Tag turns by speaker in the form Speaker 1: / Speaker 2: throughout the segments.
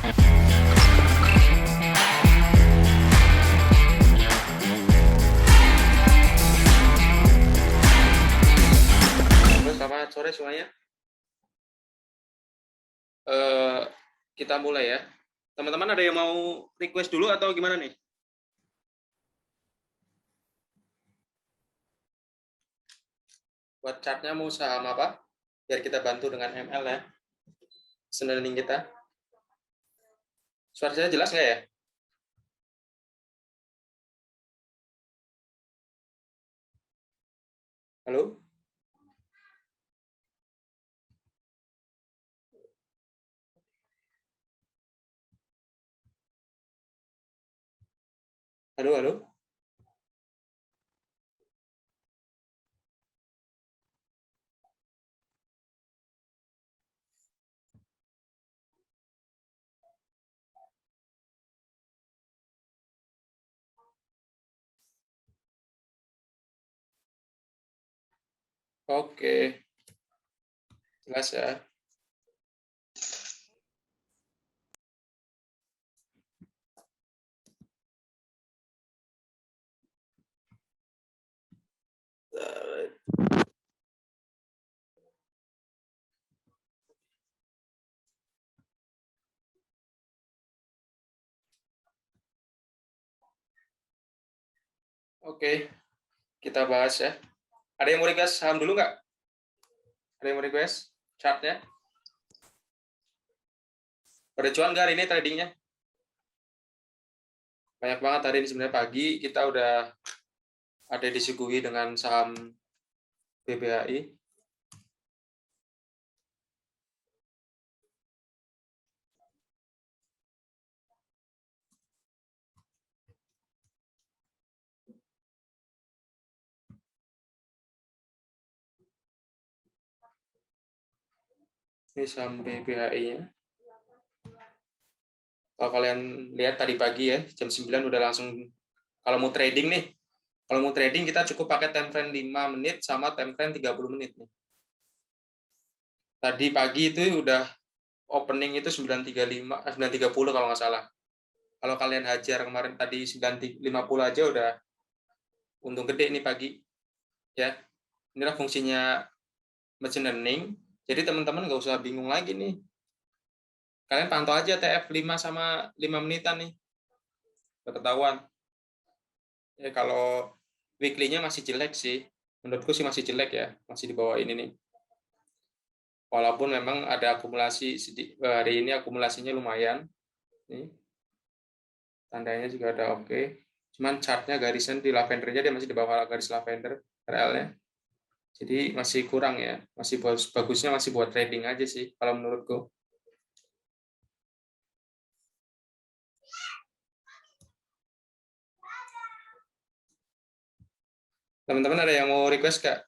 Speaker 1: Selamat sore semuanya. Kita mulai ya. Teman-teman ada yang mau request dulu atau gimana nih? Buat chartnya mau saham apa? Biar kita bantu dengan ML ya. Senandung kita. Suara saya jelas nggak ya? Halo? Halo, halo? Oke, jelas ya. Oke, kita bahas ya. Ada yang mau request saham dulu nggak? Ada yang mau request chartnya? Pada cuan nggak hari ini tradingnya? Banyak banget hari ini sebenarnya pagi kita udah ada disuguhi dengan saham BBHI. Ini saham BBHI-nya. Kalau kalian lihat tadi pagi ya, jam 9 udah langsung, kalau mau trading nih, kalau mau trading kita cukup pakai time frame 5 menit sama time frame 30 menit nih. Tadi pagi itu udah opening itu 9.35, 9.30 kalau nggak salah. Kalau kalian hajar kemarin tadi 9.50 aja udah untung gede nih pagi. Ya, inilah fungsinya machine learning. Jadi teman-teman nggak usah bingung lagi nih. Kalian pantau aja TF5 sama 5 menitan nih. Udah ketahuan. Ya, kalau weekly-nya masih jelek sih. Menurutku sih masih jelek ya. Masih di bawah ini nih. Walaupun memang ada akumulasi, hari ini akumulasinya lumayan. Nih, tandanya juga ada oke. Cuman chartnya garisan di lavendernya dia masih di bawah garis lavender RL-nya. Jadi masih kurang ya. Masih bagusnya masih buat trading aja sih kalau menurutku. Teman-teman ada yang mau request Kak?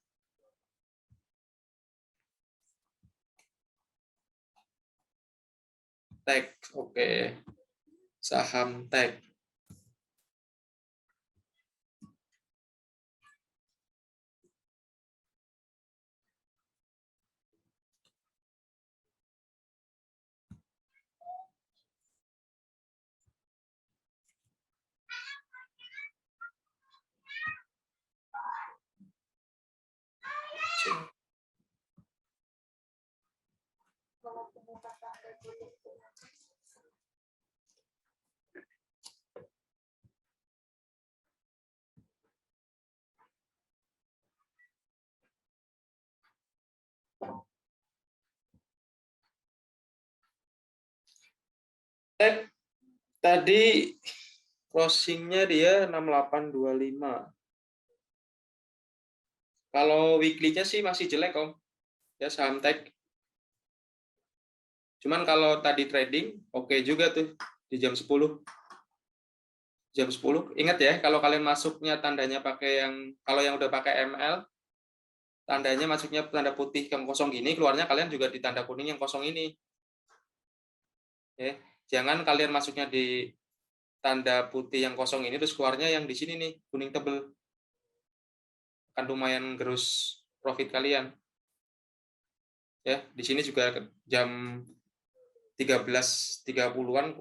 Speaker 1: Tag, oke. Saham tag. Tag tadi closingnya dia 6825. Kalau weekly-nya sih masih jelek Om. Ya saham tag. Cuman kalau tadi trading oke juga tuh di jam 10. Jam 10. Ingat ya, kalau kalian masuknya tandanya pakai yang, kalau yang udah pakai ML, tandanya masuknya tanda putih yang kosong gini, keluarnya kalian juga di tanda kuning yang kosong ini. Ya, jangan kalian masuknya di tanda putih yang kosong ini terus keluarnya yang di sini nih, kuning tebel. Akan lumayan gerus profit kalian. Ya, di sini juga jam 13.30-an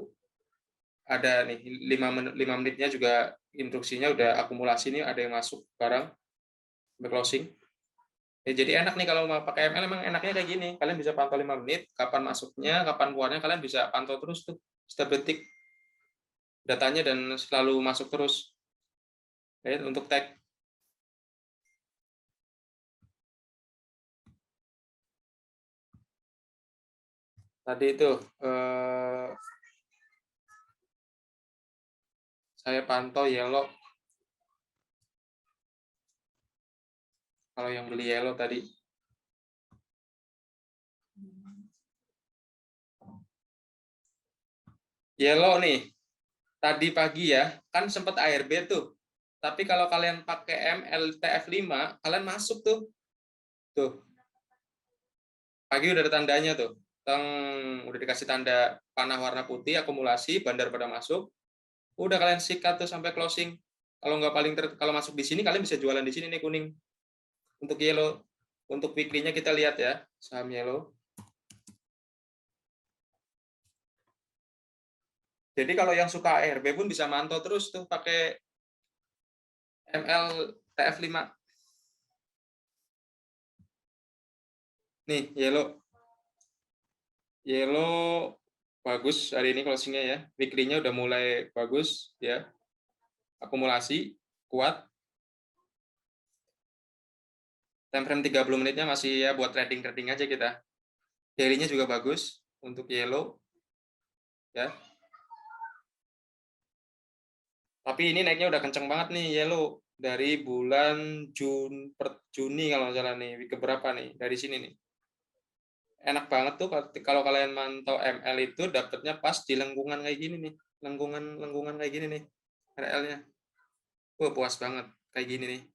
Speaker 1: ada nih 5 menitnya juga instruksinya udah akumulasi nih, ada yang masuk barang sampai closing. Ya, jadi enak nih kalau mau pakai ML, emang enaknya kayak gini. Kalian bisa pantau 5 menit, kapan masuknya, kapan keluarnya, kalian bisa pantau terus tuh setiap detik datanya dan selalu masuk terus. Ya, untuk tag tadi itu saya pantau yellow. Kalau yang beli yellow tadi. Yellow nih, tadi pagi ya, kan sempat ARB tuh. Tapi kalau kalian pakai MLTF5, kalian masuk tuh. Tuh, pagi udah ada tandanya tuh. Udah dikasih tanda panah warna putih, akumulasi, bandar pada masuk. Udah kalian sikat tuh sampai closing. Kalau nggak kalau masuk di sini, kalian bisa jualan di sini nih kuning. Untuk yellow, untuk weekly-nya kita lihat ya, saham yellow. Jadi kalau yang suka ARB pun bisa mantau terus tuh pakai MLTF5. Nih, yellow bagus hari ini closingnya ya. Weekly-nya udah mulai bagus ya. Akumulasi kuat. Time frame 30 menitnya masih ya buat trading aja kita. Daily-nya juga bagus untuk yellow ya. Tapi ini naiknya udah kenceng banget nih yellow dari bulan Juni kalau nggak salah nih, week keberapa nih dari sini nih. Enak banget tuh kalau kalian mantau ML itu dapatnya pas di lengkungan kayak gini nih, lengkungan kayak gini nih RL-nya. Wah, puas banget kayak gini nih.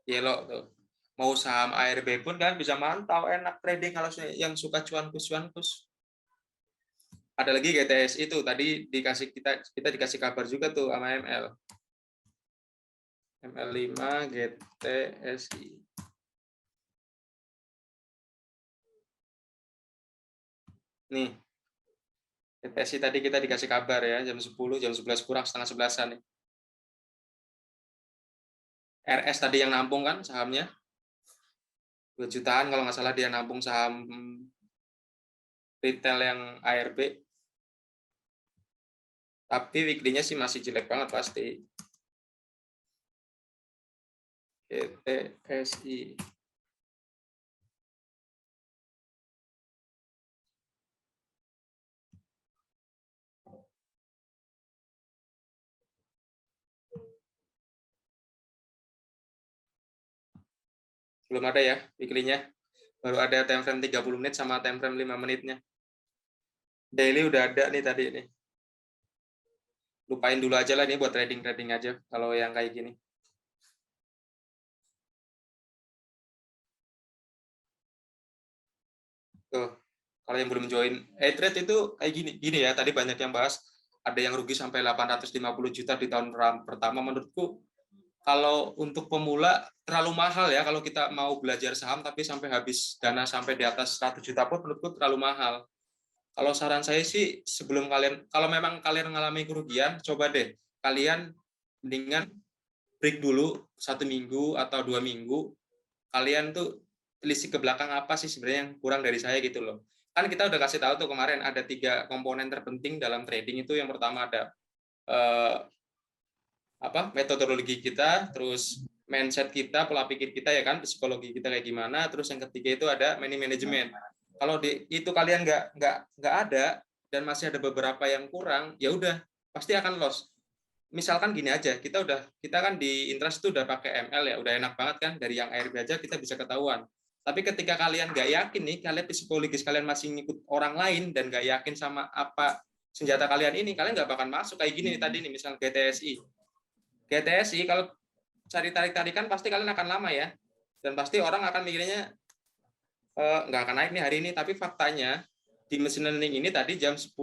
Speaker 1: Yellow tuh. Mau saham ARB pun kan bisa mantau, enak trading kalau yang suka cuan-kus. Ada lagi GTS itu tadi kita dikasih kabar juga tuh sama ML. ML5 GTSI. Nih. GTSI tadi kita dikasih kabar ya jam 10, jam 11 kurang setengah 11-an nih. RS tadi yang nampung kan sahamnya 2 jutaan kalau nggak salah, dia nampung saham retail yang ARB. Tapi weekly-nya sih masih jelek banget pasti. GTSI. Belum ada ya weekly-nya. Baru ada time frame 30 menit sama time frame 5 menitnya. Daily udah ada nih tadi nih. Lupain dulu aja lah ini buat trading aja kalau yang kayak gini. Tuh, kalau yang belum join trade itu kayak gini ya. Tadi banyak yang bahas ada yang rugi sampai 850 juta di tahun pertama. Menurutku kalau untuk pemula terlalu mahal ya, kalau kita mau belajar saham tapi sampai habis dana sampai di atas 100 juta pun menurutku terlalu mahal. Kalau saran saya sih sebelum kalau memang kalian mengalami kerugian, coba deh kalian mendingan break dulu 1 minggu atau 2 minggu. Kalian tuh telisik ke belakang apa sih sebenarnya yang kurang dari saya gitu loh. Kan kita udah kasih tahu tuh kemarin ada 3 komponen terpenting dalam trading itu. Yang pertama ada metodologi kita, terus mindset kita, pola pikir kita ya kan, psikologi kita kayak gimana, terus yang ketiga itu ada money management. Kalau itu kalian nggak ada dan masih ada beberapa yang kurang, ya udah pasti akan loss. Misalkan gini aja, kita kan di interest itu udah pakai ML ya, udah enak banget kan, dari yang ARB aja kita bisa ketahuan. Tapi ketika kalian nggak yakin nih, kalian psikologis kalian masih ngikut orang lain dan nggak yakin sama apa senjata kalian ini, kalian nggak bakal masuk kayak gini nih tadi nih, misal GTSI kalau cari tarik-tarikan pasti kalian akan lama ya, dan pasti orang akan mikirnya nggak akan naik nih hari ini. Tapi faktanya di mesin learning ini tadi jam 10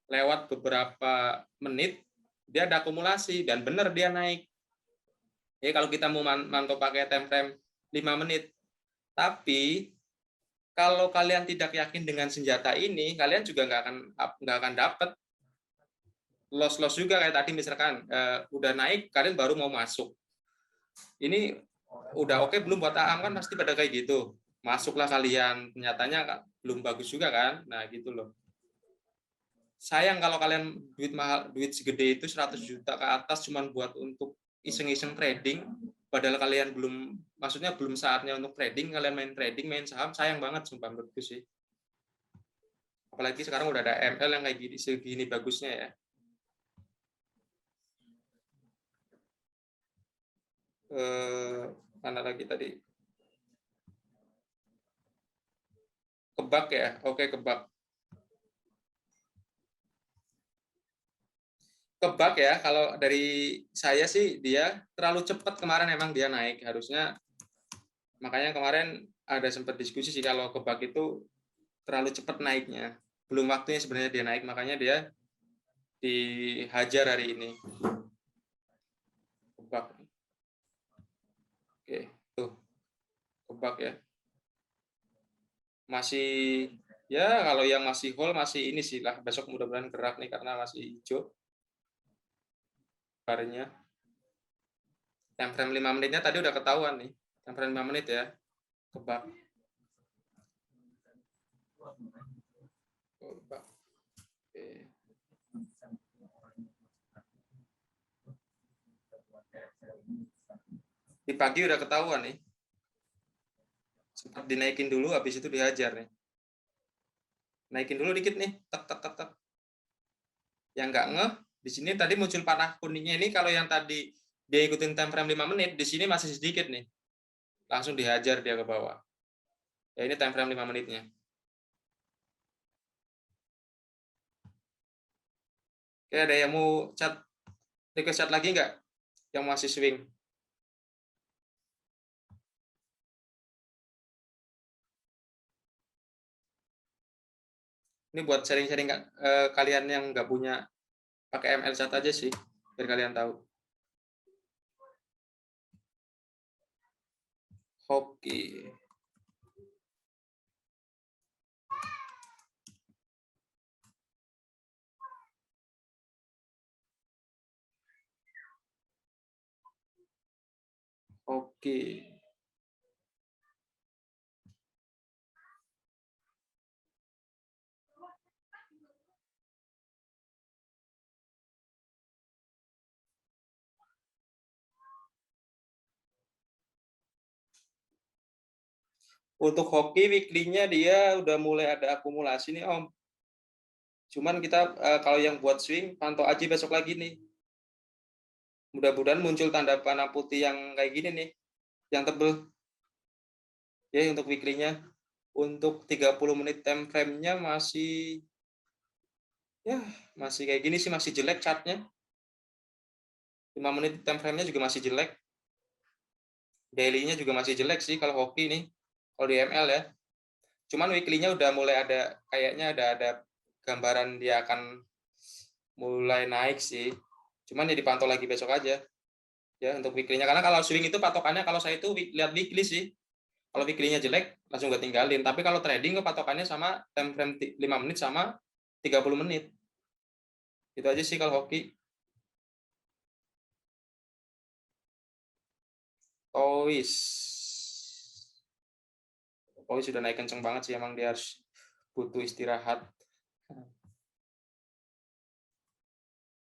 Speaker 1: lewat beberapa menit dia ada akumulasi dan benar dia naik. Ya kalau kita mau mantau pakai time frame 5 menit. Tapi kalau kalian tidak yakin dengan senjata ini, kalian juga nggak akan dapat loss juga kayak tadi misalkan udah naik, kalian baru mau masuk. Ini udah oke belum buat AM kan pasti pada kayak gitu. Masuklah kalian, nyatanya belum bagus juga kan. Nah, gitu loh. Sayang kalau kalian duit mahal, duit segede itu 100 juta ke atas cuman buat untuk iseng-iseng trading, padahal kalian maksudnya belum saatnya untuk trading, kalian main trading, main saham, sayang banget sumpah menurutku sih. Apalagi sekarang udah ada ML yang kayak gini, segini bagusnya ya. Mana lagi tadi? Kebak ya, oke kebak. Kebak ya, kalau dari saya sih dia terlalu cepat kemarin, emang dia naik, harusnya makanya kemarin ada sempat diskusi sih kalau kebak itu terlalu cepat naiknya, belum waktunya sebenarnya dia naik, makanya dia dihajar hari ini. Kebak, oke tuh kebak ya, masih ya kalau yang masih hold masih ini sih lah, besok mudah-mudahan gerak nih karena masih hijau barnya. Time frame 5 menitnya tadi udah ketahuan nih, time frame 5 menit ya kebak. Kebak. Oke. Di pagi udah ketahuan nih, sempat dinaikin dulu habis itu dihajar nih, naikin dulu dikit nih, tek tek tek tek, yang nggak ngeh di sini tadi muncul panah kuningnya ini, kalau yang tadi dia ikutin time frame 5 menit di sini masih sedikit nih, langsung dihajar dia ke bawah ya. Ini time frame 5 menitnya. Oke, ada yang mau request chat lagi nggak yang masih swing? Ini buat sharing-sharing kalian yang nggak punya, pakai ML chat aja sih biar kalian tahu. Oke. Oke. Untuk hoki weekly-nya dia udah mulai ada akumulasi nih Om. Cuman kita kalau yang buat swing pantau aja besok lagi nih. Mudah-mudahan muncul tanda panah putih yang kayak gini nih, yang tebel. Ya untuk weekly-nya. Untuk 30 menit time frame-nya masih ya masih kayak gini sih, masih jelek chartnya. 5 menit time frame-nya juga masih jelek. Daily-nya juga masih jelek sih kalau hoki nih. Kalau di ML ya. Cuman weekly-nya udah mulai ada, kayaknya ada gambaran dia akan mulai naik sih. Cuman ya dipantau lagi besok aja. Ya untuk weekly-nya, karena kalau swing itu patokannya kalau saya itu lihat weekly sih. Kalau weekly-nya jelek langsung gue tinggalin. Tapi kalau trading patokannya sama time frame 5 menit sama 30 menit. Itu aja sih kalau hoki. Toys. Toys sudah naik kenceng banget sih, emang dia harus butuh istirahat.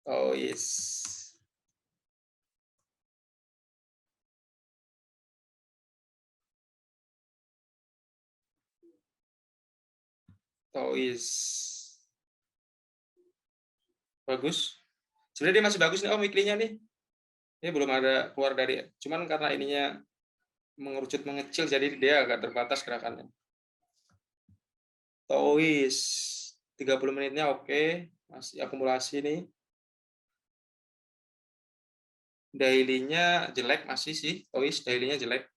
Speaker 1: Toys. Toys. Bagus. Sebenarnya dia masih bagus nih Om weekly-nya nih. Dia belum ada keluar dari, cuman karena ininya mengerucut mengecil jadi dia agak terbatas gerakannya. Toys 30 menitnya oke, masih akumulasi nih. Daily-nya jelek masih sih, Toys daily-nya jelek.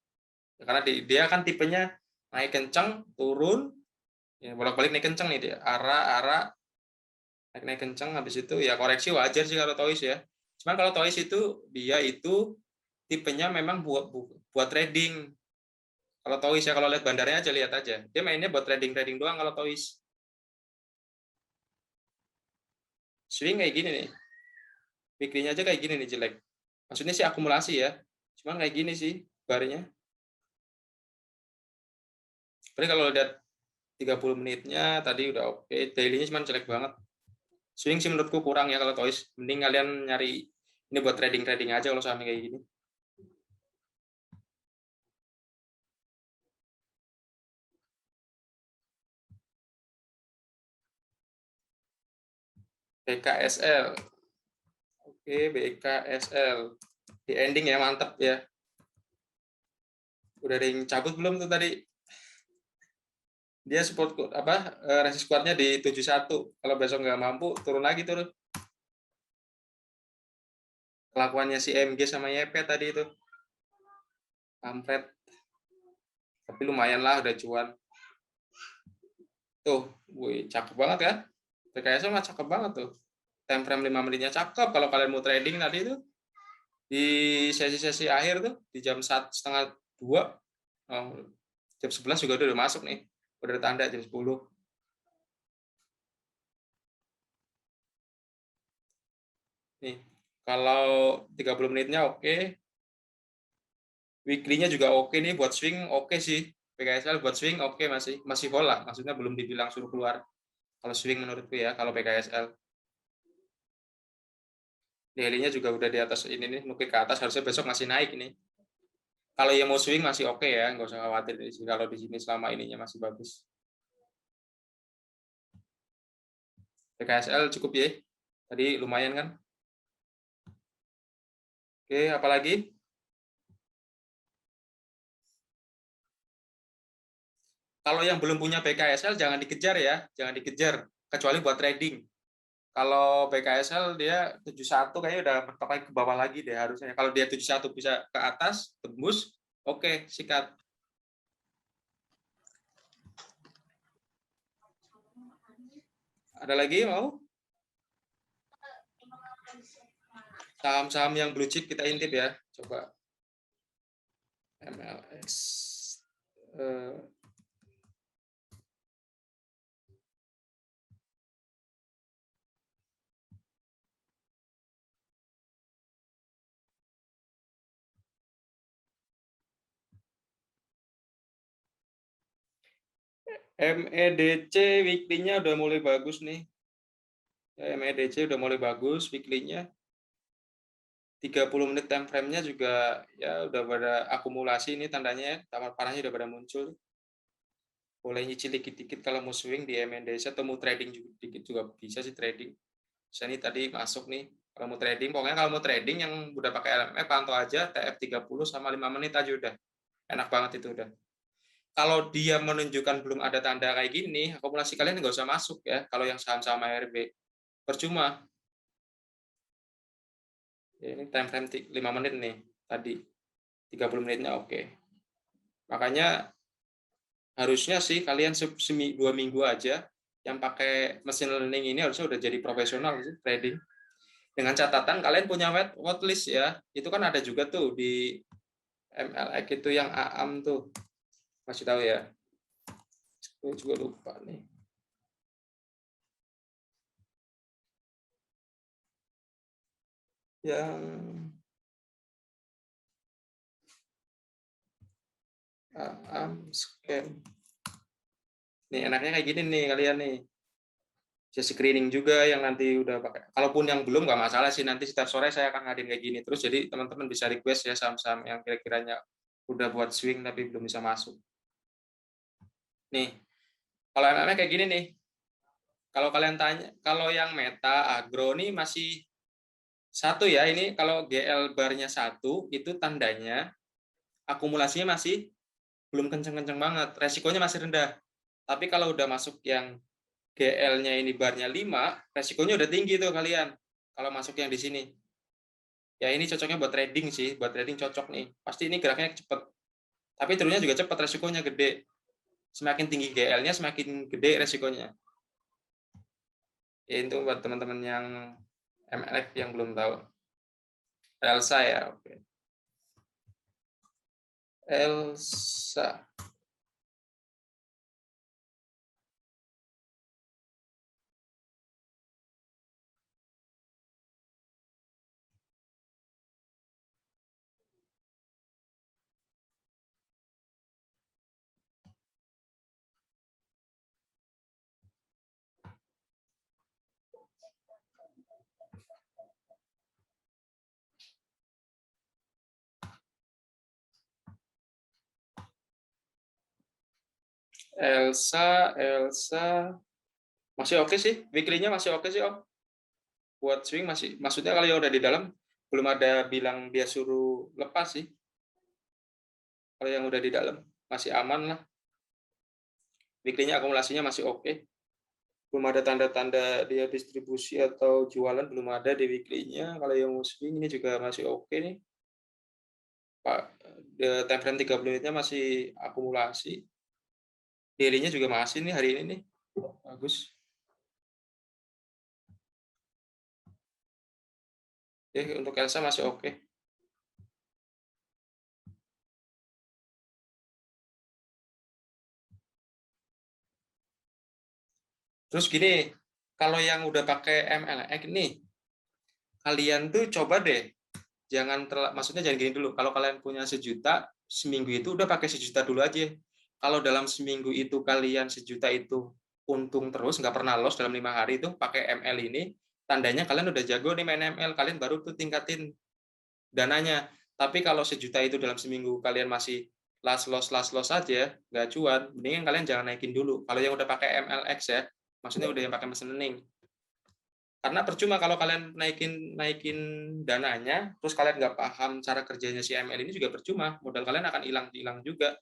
Speaker 1: Ya, karena dia kan tipenya naik kencang, turun, ya bolak-balik naik kencang nih dia. Arah naik kencang, habis itu ya koreksi wajar sih kalau Toys ya. Cuman kalau Toys itu dia itu tipenya memang buat trading. Kalau Toys ya, kalau lihat bandarnya aja, lihat aja. Dia mainnya buat trading doang kalau Toys. Swing kayak gini nih. Weekly-nya aja kayak gini nih jelek. Maksudnya sih akumulasi ya. Cuman kayak gini sih barnya. Tapi kalau lihat 30 menitnya tadi udah oke. Daily-nya cuman jelek banget. Swing sih menurutku kurang ya kalau Toys. Mending kalian nyari ini buat trading aja kalau saham kayak gini. BKSL. Oke, BKSL. Di ending ya, mantap ya. Udah ada yang cabut belum tuh tadi? Dia support apa resist kuatnya di 71. Kalau besok nggak mampu turun lagi turun. Kelakuannya si MG sama YP tadi itu. Kampret. Tapi lumayan lah udah cuan. Tuh, wih, cakep banget kan? BKSL mah cakep banget tuh. Time frame 5 menitnya cakep kalau kalian mau trading tadi tuh. Di sesi-sesi akhir tuh di jam 1:30 oh, jam 11 juga udah masuk nih. Udah ada tanda jam 10. Nih, kalau 30 menitnya oke. Weekly-nya juga oke nih buat swing oke sih. PKSL buat swing oke masih whole lah. Maksudnya belum dibilang suruh keluar. Kalau swing menurutku ya, kalau PKSL. Daily-nya juga udah di atas ini nih, nukik ke atas harusnya besok masih naik ini. Kalau yang mau swing masih oke ya, nggak usah khawatir kalau di sini selama ininya masih bagus. PKSL cukup ya. Tadi lumayan kan? Oke, apalagi? Kalau yang belum punya BKSL jangan dikejar ya, jangan dikejar kecuali buat trading. Kalau BKSL dia 71 kayaknya udah mentok ke bawah lagi deh harusnya. Kalau dia 71 bisa ke atas tembus, oke, sikat. Ada lagi mau? Saham-saham yang blue chip kita intip ya. Coba MLX. MEDC weekly-nya udah mulai bagus nih. MEDC udah mulai bagus weekly-nya. 30 menit time frame-nya juga ya udah pada akumulasi ini tandanya ya. Tawar parahnya udah pada muncul. Boleh nyicil dikit-dikit kalau mau swing di MNDC atau mau trading juga dikit juga bisa sih trading. Saya ini tadi masuk nih. Kalau mau trading, pokoknya kalau mau trading yang udah pakai LMF pantau aja TF30 sama 5 menit aja udah. Enak banget itu udah. Kalau dia menunjukkan belum ada tanda kayak gini, akumulasi kalian nggak usah masuk ya. Kalau yang saham-saham ARB percuma. Ya, ini time frame 5 menit nih tadi. 30 menitnya oke. Makanya harusnya sih kalian 2 minggu aja yang pakai mesin learning ini harusnya udah jadi profesional sih trading. Dengan catatan kalian punya watchlist ya. Itu kan ada juga tuh di MLX itu yang AAM tuh. Masih tahu ya? Gue juga lupa nih. Yang AAM scan. Nih enaknya kayak gini nih kalian nih. Bisa screening juga yang nanti udah pakai. Kalaupun yang belum nggak masalah sih, nanti setiap sore saya akan ngadain kayak gini terus, jadi teman-teman bisa request ya saham-saham yang kira-kiranya udah buat swing tapi belum bisa masuk. Nih, kalau MMA kayak gini nih. Kalau kalian tanya, kalau yang Meta, Agro nih masih satu ya, ini kalau GL barnya satu itu tandanya akumulasinya masih belum kenceng-kenceng banget, resikonya masih rendah. Tapi kalau udah masuk yang GL-nya ini barnya 5, resikonya udah tinggi tuh kalian. Kalau masuk yang di sini. Ya ini cocoknya buat trading sih, buat trading cocok nih. Pasti ini geraknya cepet. Tapi turunnya juga cepet, resikonya gede. Semakin tinggi GL-nya, semakin gede resikonya. Ya itu buat teman-teman yang MLF yang belum tahu. Elsa ya, oke. Elsa. Elsa masih oke sih, weekly-nya masih oke sih Om. Buat swing masih, maksudnya kalau yang udah di dalam belum ada bilang dia suruh lepas sih. Kalau yang udah di dalam masih aman lah. Weekly-nya akumulasinya masih oke. Belum ada tanda-tanda dia distribusi atau jualan, belum ada di weekly-nya. Kalau yang mau swing ini juga masih oke nih. Pak, time frame 30 menitnya masih akumulasi. Daily-nya juga masih nih hari ini nih. Bagus. Oke, untuk Elsa masih oke. Terus gini, kalau yang udah pakai MLX nih, kalian tuh coba deh, maksudnya jangan gini dulu. Kalau kalian punya 1 juta, seminggu itu udah pakai 1 juta dulu aja. Kalau dalam seminggu itu kalian 1 juta itu untung terus, nggak pernah loss dalam 5 hari itu pakai ML ini, tandanya kalian udah jago nih main ML, kalian baru tuh tingkatin dananya. Tapi kalau 1 juta itu dalam seminggu kalian masih last loss aja, nggak cuan, mendingan kalian jangan naikin dulu. Kalau yang udah pakai MLX ya, maksudnya udah yang pakai mesin learning. Karena percuma kalau kalian naikin naikin dananya, terus kalian nggak paham cara kerjanya si ML ini juga percuma. Modal kalian akan hilang juga.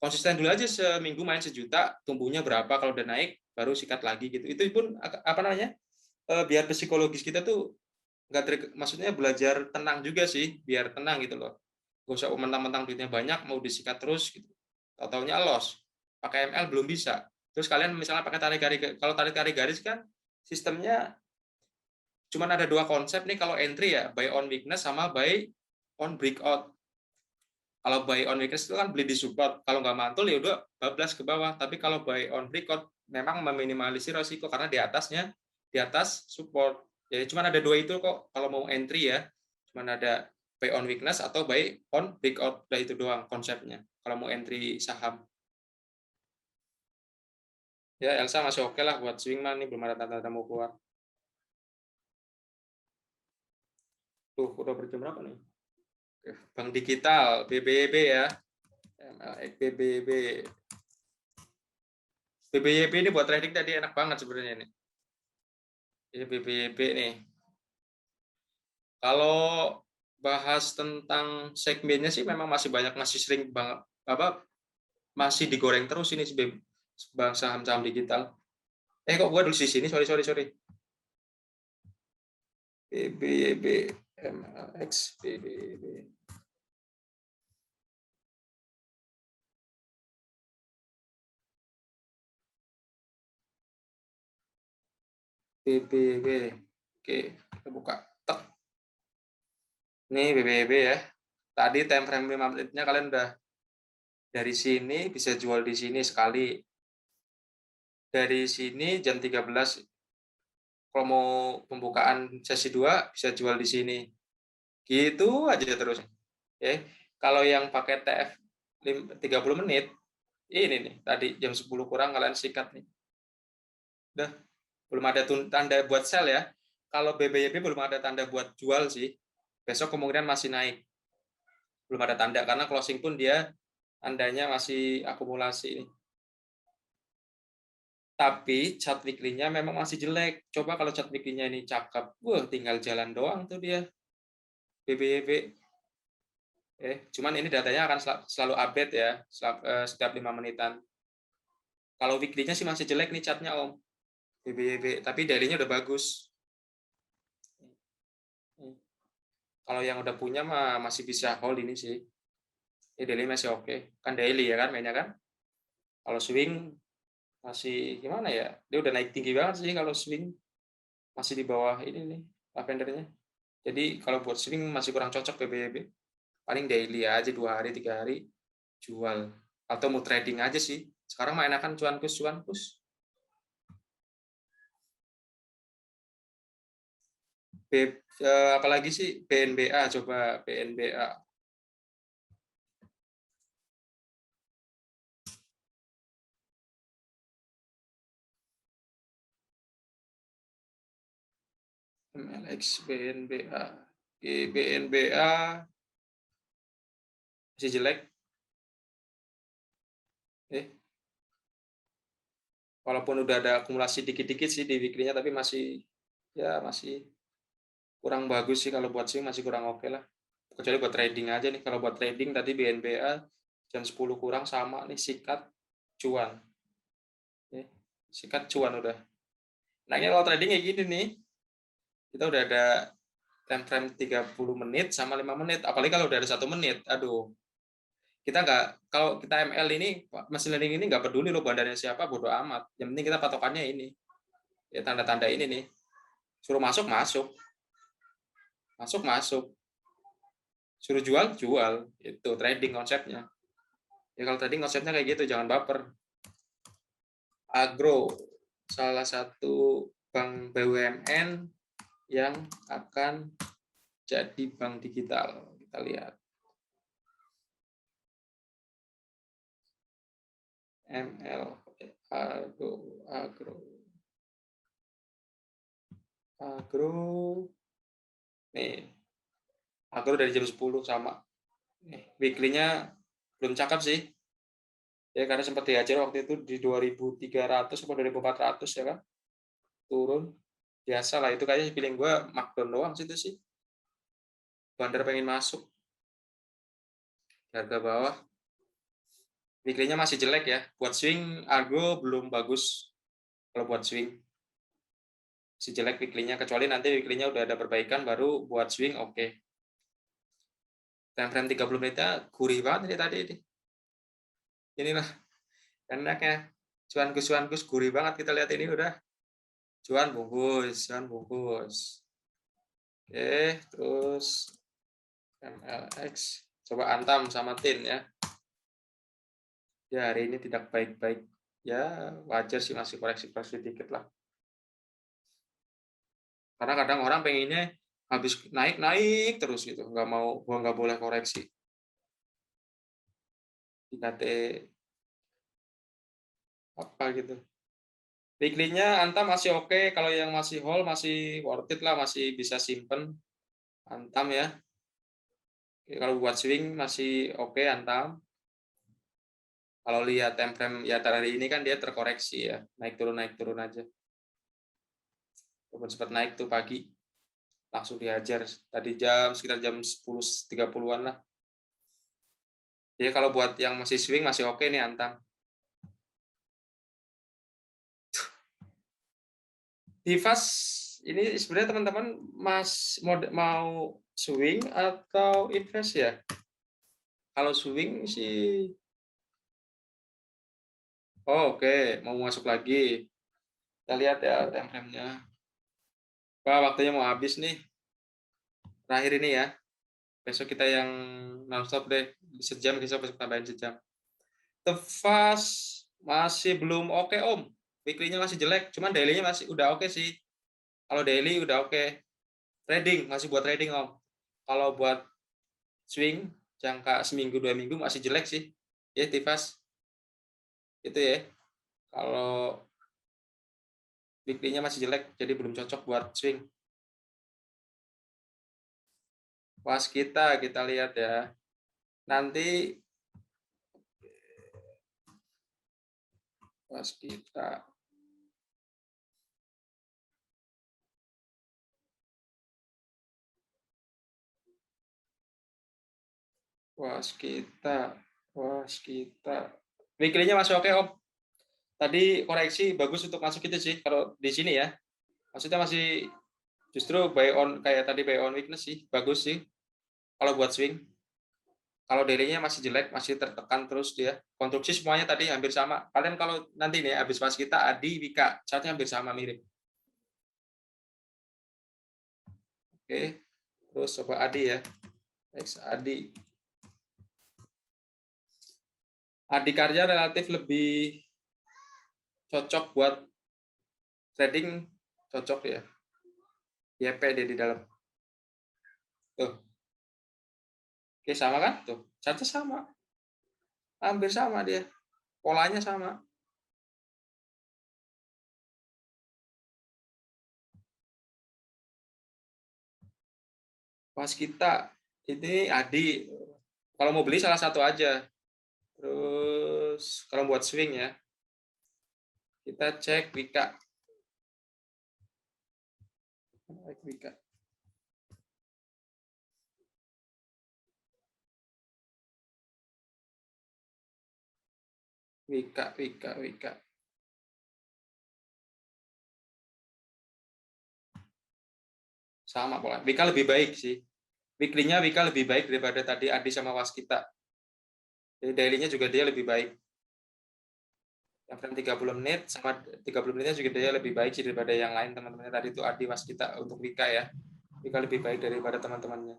Speaker 1: Konsisten dulu aja seminggu main 1 juta, tumbuhnya berapa, kalau udah naik baru sikat lagi gitu. Itu pun apa namanya? Biar psikologis kita tuh nggak maksudnya belajar tenang juga sih, biar tenang gitu loh. Gak usah mentang-mentang duitnya banyak mau disikat terus gitu. Tahu-taunya loss. Pakai ML belum bisa. Terus kalian misalnya pakai tarik garis, kalau tarik garis kan sistemnya cuma ada 2 konsep nih kalau entry ya, buy on weakness sama buy on breakout. Kalau buy on weakness itu kan beli di support, kalau nggak mantul ya udah bablas ke bawah. Tapi kalau buy on breakout memang meminimalisir resiko karena di atas support. Jadi cuma ada 2 itu kok kalau mau entry ya, cuma ada buy on weakness atau buy on breakout. Udah itu doang konsepnya kalau mau entry saham. Ya Elsa masih oke lah buat swing man nih, belum ada tanda-tanda mau keluar. Tuh udah berjam berapa nih? Bank digital BBYB ya. MLX BBYB. BBYB ini buat trading tadi enak banget sebenarnya ini. Ini BBYB nih. Kalau bahas tentang segmennya sih memang masih banyak, masih sering banget apa masih digoreng terus ini saham-saham digital. Kok gua dulu di sini, sorry. BBYB MLX BBYB. BBYB. Oke, kita buka. Tek. Nih BBYB ya. Tadi time frame 5 menitnya kalian udah dari sini bisa jual di sini sekali. Dari sini jam 13 kalau mau pembukaan sesi 2 bisa jual di sini. Gitu aja terus. Kalau yang pakai TF 30 menit, ini nih tadi jam 10 kurang kalian sikat nih. Udah, belum ada tanda buat sell ya. Kalau BBYB belum ada tanda buat jual sih. Besok kemungkinan masih naik. Belum ada tanda karena closing pun dia tandanya masih akumulasi nih. Tapi chart weekly-nya memang masih jelek. Coba kalau chart weekly-nya ini cakep, wah tinggal jalan doang tuh dia. BBYB. Cuman ini datanya akan selalu update ya, setiap 5 menitan. Kalau weekly-nya sih masih jelek nih chartnya Om. BBYB, tapi daily-nya udah bagus. Kalau yang udah punya mah masih bisa hold ini sih. Daily masih oke. Kan daily ya kan mainnya kan. Kalau swing masih gimana ya? Dia udah naik tinggi banget sih kalau swing. Masih di bawah ini nih lavendernya. Jadi kalau buat swing masih kurang cocok BBYB. Paling daily aja 2 hari 3 hari jual, atau mau trading aja sih. Sekarang mah enakan cuan kus. Apalagi sih BNBA, coba BNBA. MLX BNBA. BNBA masih jelek. Walaupun udah ada akumulasi dikit-dikit sih di weekly-nya, tapi masih kurang bagus sih. Kalau buat swing masih kurang oke lah. Kecuali buat trading aja nih. Kalau buat trading tadi BNBA jam 10 kurang sama nih, sikat cuan. Sikat cuan udah. Nanya kalau trading kayak gini nih, kita udah ada time frame 30 menit sama 5 menit. Apalagi kalau udah ada 1 menit, aduh. Kita kalau kita ML ini, machine learning ini nggak peduli lo bandarnya siapa, bodo amat. Yang penting kita patokannya ini. Ya tanda-tanda ini nih. Suruh masuk, masuk. Masuk, masuk. Suruh jual, jual. Itu trading konsepnya. Ya kalau trading konsepnya kayak gitu, jangan baper. Agro, salah satu bank BUMN yang akan jadi bank digital. Kita lihat. ML, agro. Nih, agro dari jam 10 sama. Nih, weekly-nya belum cakep sih. Ya karena sempat diajar waktu itu di 2.300 atau 2.400 ya kan. Turun. Biasa lah, itu kayaknya feeling gue markdown doang sih itu sih. Bandar pengen masuk. Harga bawah. Weekly-nya masih jelek ya. Buat swing, agro belum bagus. Kalau buat swing. Si jelek weekly-nya. Kecuali nanti weekly-nya udah ada perbaikan, baru buat swing oke. Okay. Time frame 30 menitnya gurih banget ini tadi. Inilah enaknya. Cuan-kus gurih banget. Kita lihat ini udah. Cuan bungkus. Oke, terus MLX. Coba Antam sama Tin ya. Ya hari ini tidak baik-baik. Ya wajar sih, masih koreksi dikit lah. Karena kadang orang pengennya habis naik terus gitu, nggak boleh koreksi. IKT apa gitu. Weekly-nya Antam masih oke. Kalau yang masih hold masih worth it lah, masih bisa simpen Antam ya. Oke, kalau buat swing masih oke Antam. Kalau lihat time frame ya hari ini kan dia terkoreksi ya, naik turun aja. Walaupun sempat naik tuh pagi, langsung dihajar tadi sekitar jam 10.30-an lah. Jadi kalau buat yang masih swing masih oke nih Antam. Divas ini sebenarnya teman-teman mau swing atau invest ya? Kalau swing sih, oke, mau masuk lagi. Kita lihat ya time frame-nya. Wah, waktunya mau habis nih. Terakhir ini ya. Besok kita yang nonstop deh. Sejam, kita besok tambahin sejam. The Fast masih belum oke Om. Weekly-nya masih jelek, cuman daily-nya masih udah oke sih. Kalau daily udah oke. Trading, masih buat trading Om. Kalau buat swing, jangka seminggu 2 minggu masih jelek sih. Ya, Tifas. Itu ya. Kalau weekly-nya masih jelek, jadi belum cocok buat swing. Was kita lihat ya. Nanti was kita. Weekly-nya masih oke, Om. Tadi koreksi bagus untuk masuk itu sih kalau di sini ya. Maksudnya masih justru buy on kayak tadi buy on weakness sih, bagus sih. Kalau buat swing. Kalau daily-nya masih jelek, masih tertekan terus dia. Konstruksi semuanya tadi hampir sama. Kalian kalau nanti nih habis pas kita Adi, Wika, chartnya hampir sama mirip. Oke. Terus coba Adi ya. X Adi. Adikarya relatif lebih cocok buat trading, cocok ya. YP dia di dalam. Tuh. Oke, sama kan? Tuh. Chartnya sama. Hampir sama dia. Polanya sama. Pas kita ini Adi, kalau mau beli salah satu aja. Terus kalau buat swing ya, kita cek Wika. Wika. Wika. Sama pola. Wika lebih baik sih. Weekly-nya Wika lebih baik daripada tadi Adi sama Waskita. Jadi daily-nya juga dia lebih baik. Yang frame 30 menit sama 30 menitnya juga dia lebih baik sih daripada yang lain teman-temannya tadi itu Adi Waskita untuk Wika ya. Wika lebih baik daripada teman-temannya.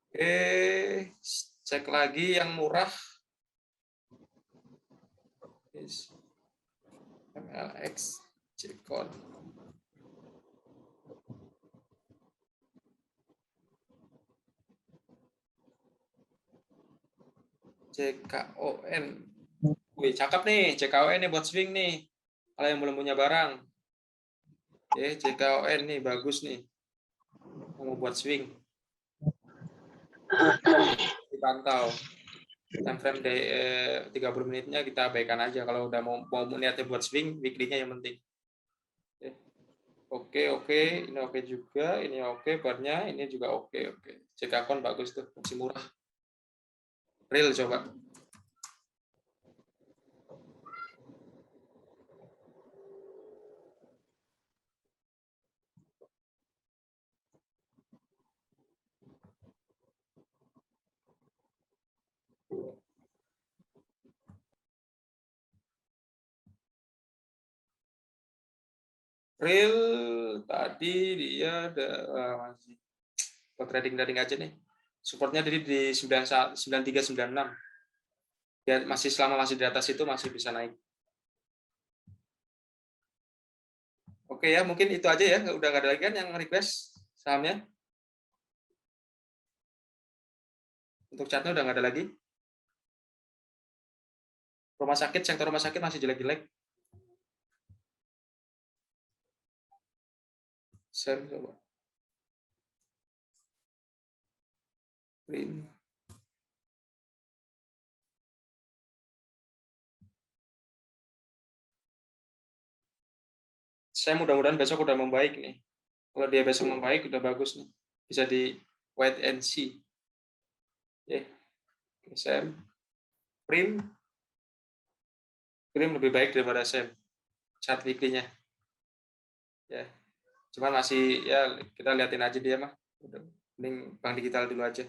Speaker 1: Oke, cek lagi yang murah. MLX Cikon. CKON. Wih, cakep nih, CKON nih buat swing nih. Kalau yang belum punya barang. Oke, CKON nih bagus nih. Mau buat swing. Dipantau. Time frame 30 menitnya kita abaikan aja. Kalau udah mau niatnya buat swing, weekly-nya yang penting. Oke, ini oke juga, ini oke, barnya ini juga oke. CKON bagus tuh, masih murah. Real coba. Real tadi dia ada masih buat trading aja nih. Supportnya tadi di 9396. Ya masih selama masih di atas itu masih bisa naik. Oke ya, mungkin itu aja ya. Udah nggak ada lagi kan yang request sahamnya. Untuk chartnya udah nggak ada lagi. Sektor rumah sakit masih jelek-jelek. Share coba. Print. Saya mudah-mudahan besok udah membaik nih. Kalau dia besok membaik udah bagus nih. Bisa di wait and see. Ya, Sam. Prim lebih baik daripada Sam. Chart weekly-nya. Ya. Cuman masih ya kita liatin aja dia mah. Udah mending bank digital dulu aja.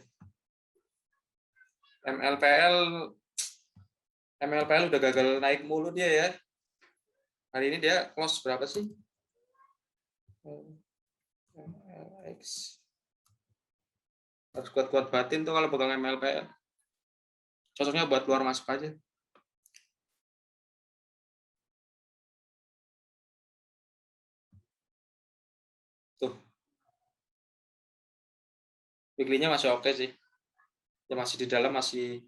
Speaker 1: MLPL udah gagal naik mulu dia ya. Hari ini dia close berapa sih? MLX. Harus kuat-kuat batin tuh kalau pegang MLPL. Cocoknya buat luar masuk aja. Tuh. Weekly-nya masih oke sih. Ya masih di dalam masih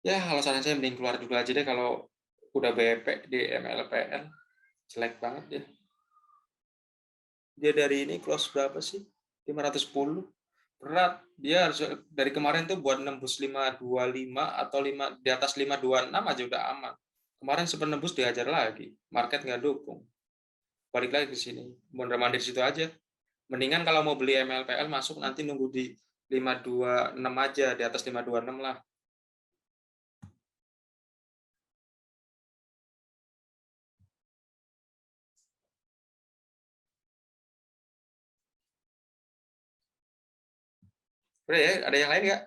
Speaker 1: ya alasan saya mending keluar dulu aja deh kalau udah BP di MLPL. Jelek banget ya. Dia dari ini close berapa sih? 510. Berat. Dia harus dari kemarin tuh buat nembus 525 atau 5 di atas 526 aja udah aman. Kemarin sempat nembus dihajar lagi. Market nggak dukung. Balik lagi ke sini. Mondar-mandir situ aja. Mendingan kalau mau beli MLPL masuk nanti nunggu di 526 aja, di atas 526 lah. Udah ya, ada yang lain nggak?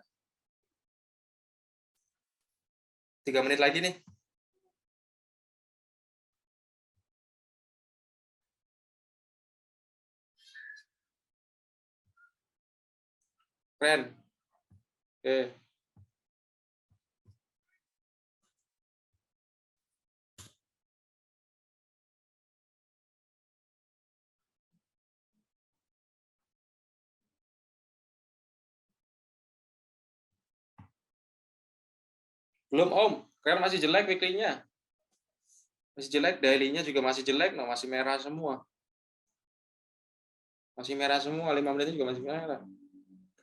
Speaker 1: 3 menit lagi nih. Keren. Oke. Belum Om, karena masih jelek weekly-nya. Masih jelek, daily-nya juga masih jelek, no, masih merah semua. Masih merah semua, 5 menitnya juga masih merah.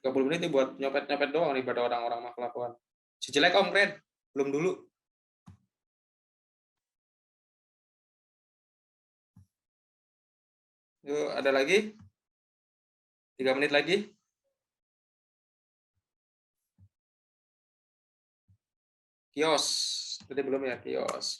Speaker 1: 30 menit ini buat nyopet-nyopet doang nih pada orang-orang mah kelakuan. Si jelek Om, keren. Belum dulu. Yuk, ada lagi? 3 menit lagi. Kios. Tadi belum ya, kios.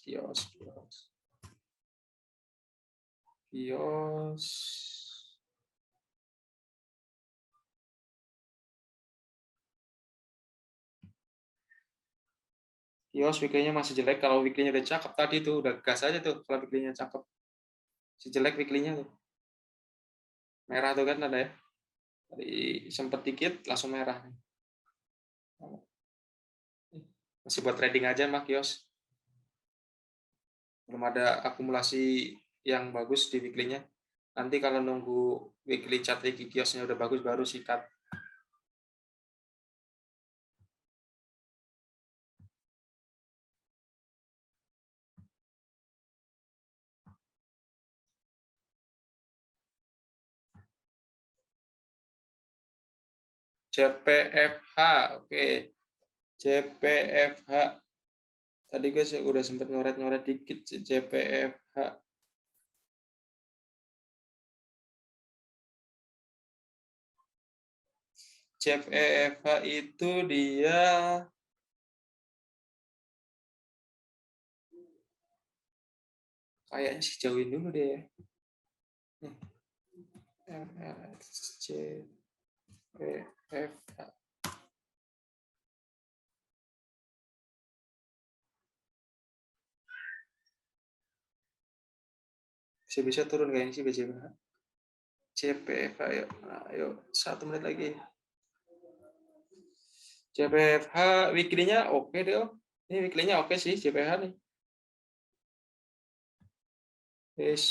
Speaker 1: Kios weekly-nya masih jelek. Kalau weekly-nya udah cakep tadi tuh, udah gas aja tuh kalau weekly-nya cakep. Si jelek weekly-nya tuh. Merah tuh kan ada ya. Tadi sempet dikit langsung merah. Masih buat trading aja mah kios. Belum ada akumulasi yang bagus di weekly-nya. Nanti kalau nunggu weekly chart di kiosnya udah bagus baru sikat. JPFH, oke. JPFH. Tadi gue udah sempat ngoret-ngoret dikit JPFH. JPFH itu dia kayaknya sih jauhin dulu deh. JPFH. Bisa turun kayaknya sih BJPH. JPFH, ayo 1 menit lagi. JPFH weekly-nya oke deh. Ini weekly-nya oke sih JPFH nih. Yes.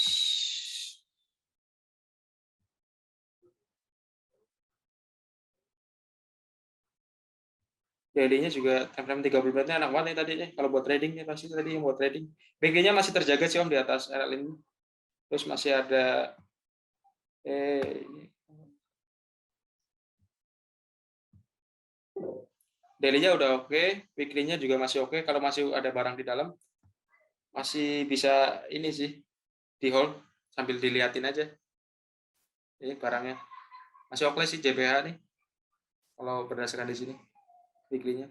Speaker 1: Daily-nya juga time 30 menitnya enak banget nih tadi nih. Kalau buat trading nih pasti tadi yang buat trading. BG-nya masih terjaga sih Om di atas RL ini. Terus masih ada daily-nya udah oke, weekly-nya juga masih oke. Kalau masih ada barang di dalam masih bisa ini sih di hold sambil diliatin aja. Ini barangnya masih oke sih JPH nih. Kalau berdasarkan di sini weekly-nya.